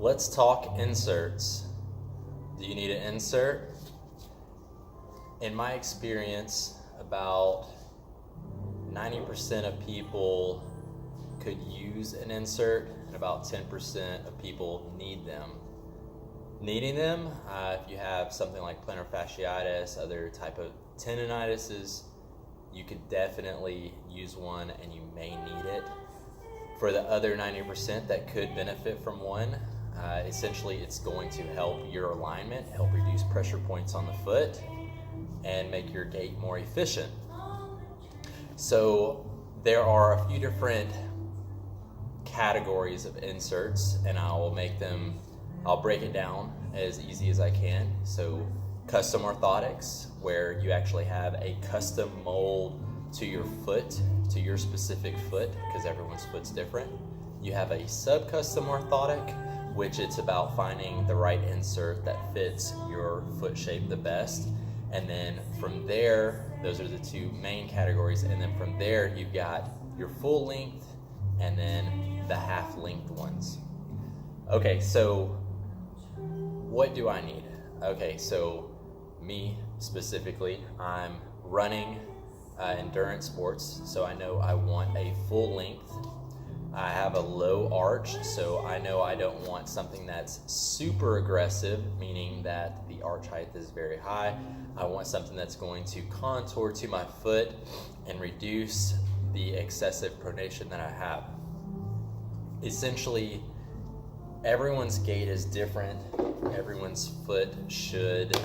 Let's talk inserts. Do you need an insert? In my experience, about 90% of people could use an insert, and about 10% of people need them. Needing them, if you have something like plantar fasciitis, other type of tendonitis, you could definitely use one and you may need it. For the other 90% that could benefit from one, essentially it's going to help your alignment, help reduce pressure points on the foot, and make your gait more efficient. So there are a few different categories of inserts, and I'll break it down as easy as I can. So custom orthotics, where you actually have a custom mold to your foot, to your specific foot, because everyone's foot's different. You have a sub-custom orthotic, which it's about finding the right insert that fits your foot shape the best. And then from there, those are the two main categories. And then from there, you've got your full length and then the half length ones. Okay, so what do I need? Okay, so me specifically, I'm running endurance sports, so I know I want a full length. I have a low arch, so I know I don't want something that's super aggressive, meaning that the arch height is very high. I want something that's going to contour to my foot and reduce the excessive pronation that I have. Essentially, everyone's gait is different. Everyone's foot should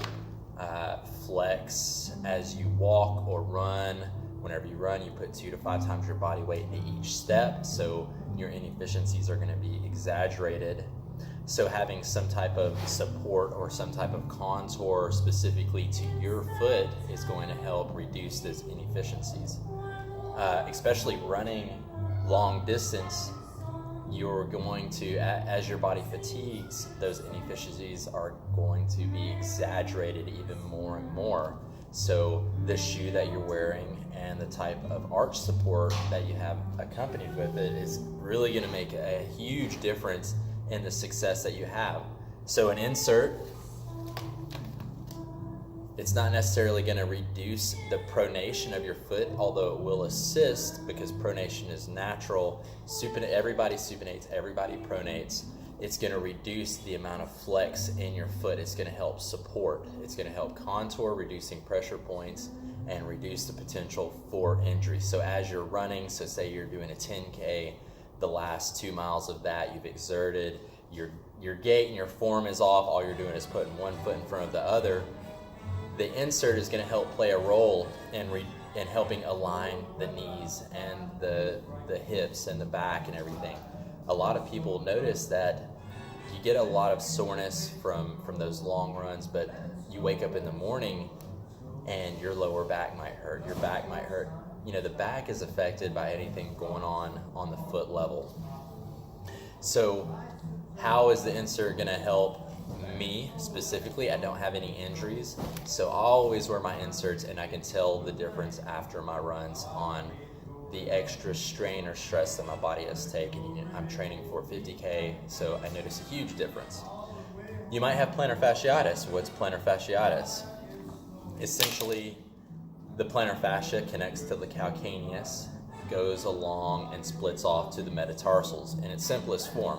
flex as you walk or run. Whenever you run, you put 2 to 5 times your body weight into each step, so your inefficiencies are going to be exaggerated. So having some type of support or some type of contour specifically to your foot is going to help reduce those inefficiencies. Especially running long distance, you're going to, as your body fatigues, those inefficiencies are going to be exaggerated even more and more. So the shoe that you're wearing and the type of arch support that you have accompanied with it is really going to make a huge difference in the success that you have. So an insert, it's not necessarily going to reduce the pronation of your foot, although it will assist because pronation is natural. Everybody supinates, everybody pronates. It's going to reduce the amount of flex in your foot. It's going to help support. It's going to help contour, reducing pressure points, and reduce the potential for injury. So as you're running, so say you're doing a 10K, the last 2 miles of that you've exerted, your gait and your form is off, all you're doing is putting one foot in front of the other. The insert is going to help play a role in helping align the knees and the hips and the back and everything. A lot of people notice that you get a lot of soreness from those long runs, but you wake up in the morning and your lower back might hurt, your back might hurt. You know, the back is affected by anything going on the foot level. So how is the insert going to help me specifically? I don't have any injuries, so I always wear my inserts, and I can tell the difference after my runs on the extra strain or stress that my body has taken. I'm training for 50K, so I notice a huge difference. You might have plantar fasciitis. What's plantar fasciitis? Essentially, the plantar fascia connects to the calcaneus, goes along and splits off to the metatarsals in its simplest form.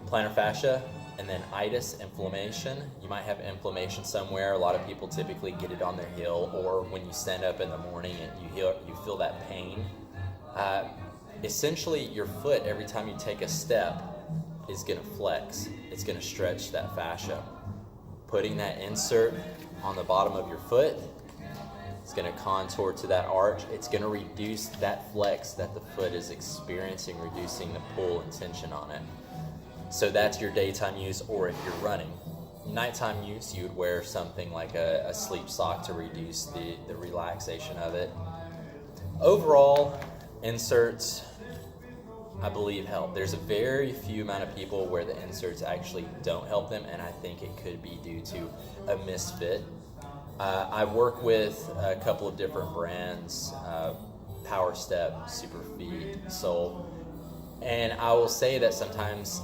Plantar fascia, and then itis, inflammation. You might have inflammation somewhere. A lot of people typically get it on their heel, or when you stand up in the morning and you feel that pain. Essentially, your foot, every time you take a step, is going to flex. It's going to stretch that fascia. Putting that insert on the bottom of your foot, it's going to contour to that arch. It's going to reduce that flex that the foot is experiencing, reducing the pull and tension on it. So that's your daytime use, or if you're running. Nighttime use, you would wear something like a sleep sock to reduce the relaxation of it. Overall, inserts, I believe, help. There's a very few amount of people where the inserts actually don't help them, and I think it could be due to a misfit. I work with a couple of different brands, Power Step, Superfeet, Sole. And I will say that sometimes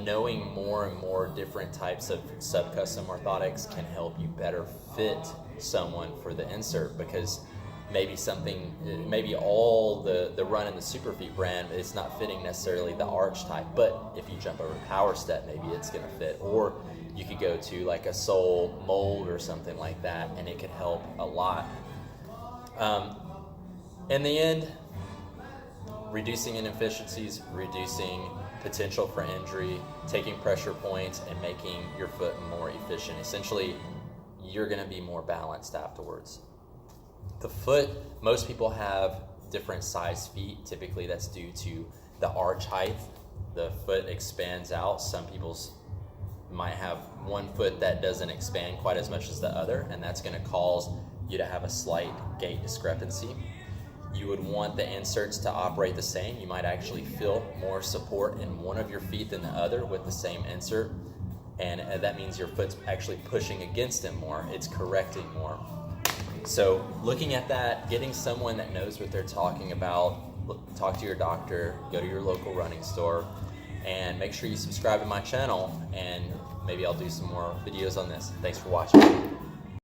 knowing more and more different types of sub-custom orthotics can help you better fit someone for the insert, because maybe all the run in the Superfeet brand is not fitting necessarily the arch type, but if you jump over Power Step, maybe it's going to fit. Or you could go to like a sole mold or something like that, and it could help a lot. In the end, reducing inefficiencies, reducing potential for injury, taking pressure points, and making your foot more efficient. Essentially, you're going to be more balanced afterwards. The foot, most people have different size feet. Typically, that's due to the arch height. The foot expands out. Some people's might have one foot that doesn't expand quite as much as the other, and that's going to cause you to have a slight gait discrepancy. You would want the inserts to operate the same. You might actually feel more support in one of your feet than the other with the same insert, and that means your foot's actually pushing against it more. It's correcting more. So looking at that, getting someone that knows what they're talking about, talk to your doctor, go to your local running store, and make sure you subscribe to my channel, and maybe I'll do some more videos on this. Thanks for watching.